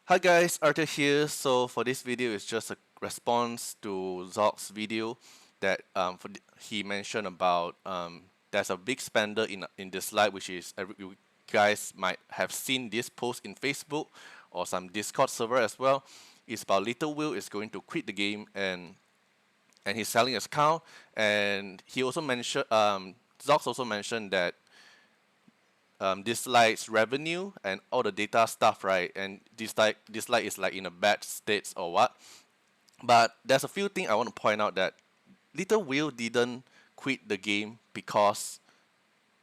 Hi guys, Artiar here. So for this video, it's just a response to Zog's video that he mentioned about there's a big spender in Dislyte, which is you guys might have seen this post in Facebook or some Discord server as well. It's about Lilwheel is going to quit the game and he's selling his account. And he also mentioned Zogs also mentioned that Dislyte's revenue and all the data stuff, right? And Dislyte is like in a bad state or what. But there's a few things I want to point out that Lilwheel didn't quit the game because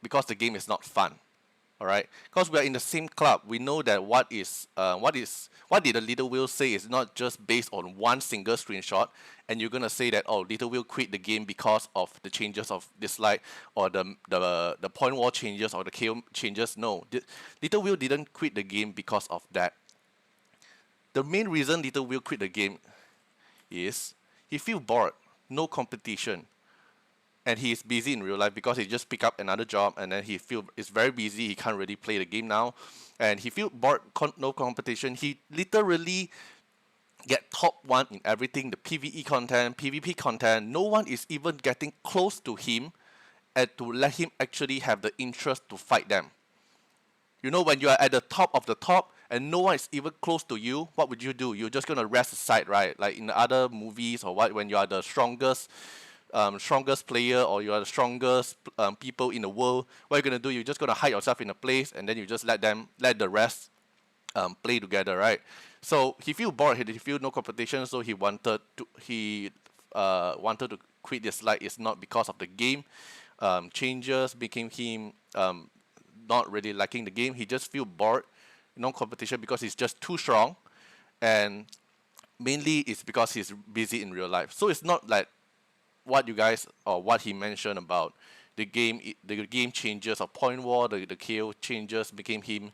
the game is not fun. All right, because we are in the same club, we know that what did the Lilwheel say is not just based on one single screenshot, and you're gonna say that Lilwheel quit the game because of the changes of Dislyte or the point wall changes or the KO changes. No, Lilwheel didn't quit the game because of that. The main reason Lilwheel quit the game is he feel bored, no competition, and he is busy in real life because he just pick up another job and then he feel is very busy. He can't really play the game now, and he feel bored. No competition. He literally get top one in everything. The PVE content, PvP content. No one is even getting close to him, and to let him actually have the interest to fight them. You know, when you are at the top of the top and no one is even close to you, what would you do? You're just gonna rest aside, right? Like in other movies or what, when you are the strongest player or you are the strongest people in the world, what you're gonna do? You're just gonna hide yourself in a place and then you just let the rest play together, right? So he feel bored. He feel no competition, so he wanted to quit Dislyte. It's not because of the game changes became him not really liking the game. He just feel bored, no competition because he's just too strong, and mainly it's because he's busy in real life. So it's not like what you guys or what he mentioned about the game changes or point war, the KO changes became him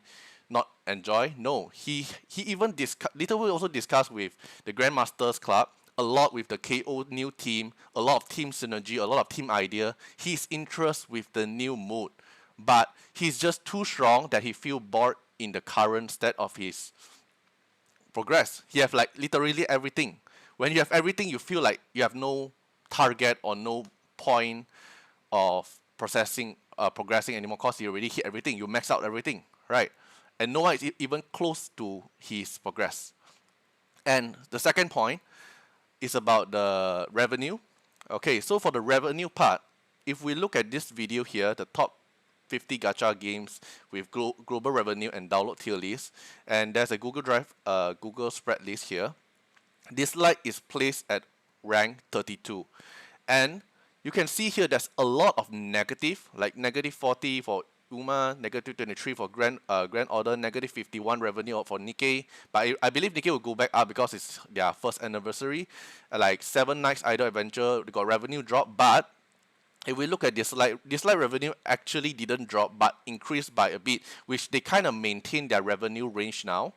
not enjoy. No, he even Lilwheel also discussed with the Grandmasters Club a lot with the KO new team, a lot of team synergy, a lot of team idea. His interest with the new mode, but he's just too strong that he feel bored in the current state of his progress. He have like literally everything. When you have everything, you feel like you have no target or no point of progressing anymore because you already hit everything. You max out everything, right? And no one is even close to his progress. And the second point is about the revenue. Okay, so for the revenue part, if we look at this video here, the top 50 gacha games with global revenue and download tier list, and there's a Google Drive, Google spread list here. Dislyte is placed at rank 32, and you can see here there's a lot of negative, like negative 40 for Uma, negative 23 for Grand Order, negative 51 revenue for Nikkei. But I believe Nikkei will go back up because it's their first anniversary. Like 7 Nights Idol Adventure, they got revenue drop, but if we look at Dislyte revenue actually didn't drop but increased by a bit, which they kind of maintain their revenue range now.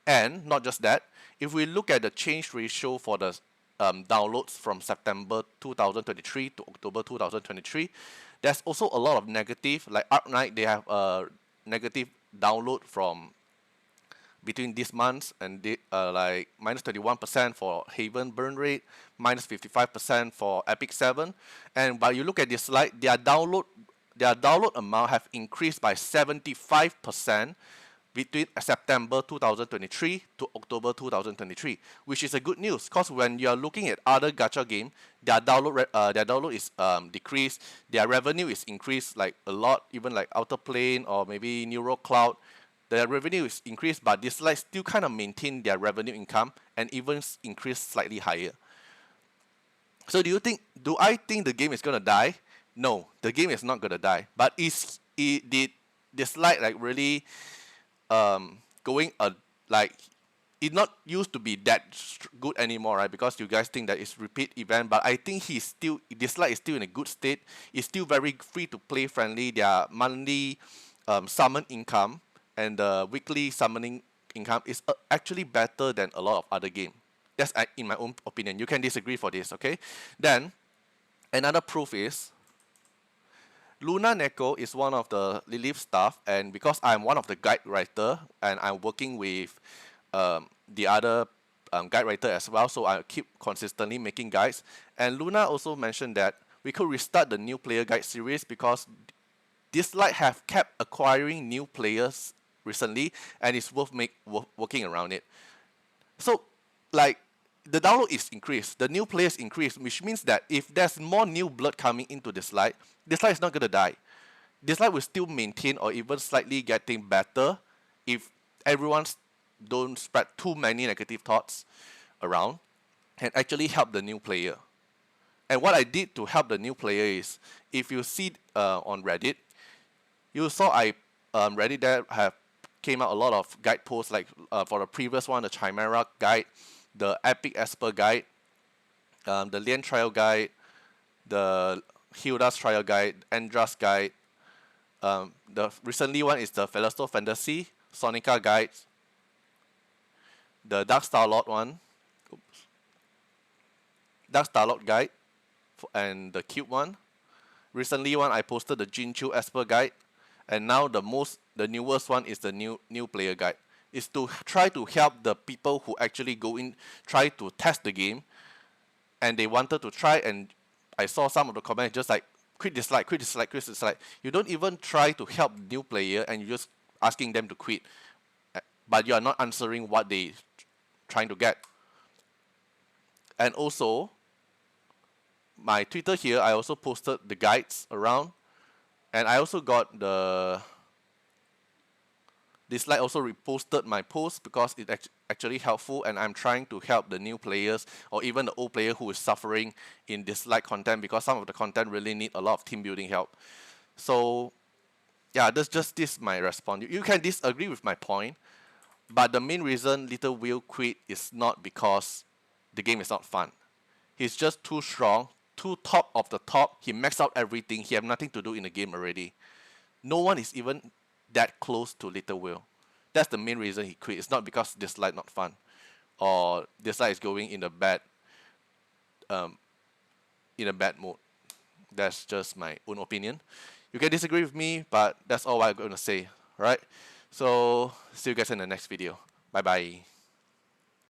And not just that, if we look at the change ratio for the downloads from September 2023 to October 2023, there's also a lot of negative. Like Arc Knight, they have a negative download from between these months, and they like minus 31% for Haven burn rate, minus 55% for Epic 7. And but you look at Dislyte, their download amount have increased by 75% between September 2023 to October 2023, which is a good news because when you are looking at other gacha game, their download is decreased, their revenue is increased like a lot, even like Outer Plane or maybe Neuro Cloud. Their revenue is increased, but Dislyte still kind of maintain their revenue income and even increase slightly higher. So do I think the game is gonna die? No, the game is not gonna die. But did Dislyte like really going like it not used to be that good anymore, right? Because you guys think that it's repeat event, but I think Dislyte is still in a good state. It's still very free to play friendly. Their monthly summon income and the weekly summoning income is actually better than a lot of other game. That's in my own opinion. You can disagree for this, okay? Then another proof is Luna Neko is one of the Lilith staff, and because I'm one of the guide writer and I'm working with the other guide writer as well, so I keep consistently making guides. And Luna also mentioned that we could restart the new player guide series because Dislyte have kept acquiring new players recently, and it's worth working around it. So, like, the download is increased, the new players increase, which means that if there's more new blood coming into Dislyte, Dislyte is not gonna die. Dislyte will still maintain or even slightly getting better if everyone's don't spread too many negative thoughts around and actually help the new player. And what I did to help the new player is, if you see on Reddit, you saw Reddit there have came out a lot of guide posts, like for the previous one, the Chimera guide, the Epic Esper guide, the Lien trial guide, the Hilda's trial guide, Andra's guide. The recently one is the Felicito Fantasy, Sonica guide, the Dark Starlord one, Dark Starlord guide, and the Cube one. Recently one I posted the Jinchu Esper guide, and now the newest one is the new player guide. Is to try to help the people who actually go in, try to test the game, and they wanted to try, and I saw some of the comments just like quit Dislyte, quit Dislyte, quit Dislyte. You don't even try to help new player, and you're just asking them to quit, but you are not answering what they trying to get. And also, my Twitter here, I also posted the guides around, and I also got the Dislyte also reposted my post because it's actually helpful, and I'm trying to help the new players or even the old player who is suffering in Dislyte content, because some of the content really need a lot of team building help. So yeah, that's just this my response. You can disagree with my point, but the main reason Lilwheel quit is not because the game is not fun. He's just too strong, too top of the top. He maxed out everything. He have nothing to do in the game already. No one is even that close to Lilwheel. That's the main reason he quit. It's not because Dislyte not fun, or Dislyte is going in a bad mode. That's just my own opinion. You can disagree with me, but that's all I'm going to say. Alright? So, see you guys in the next video. Bye bye.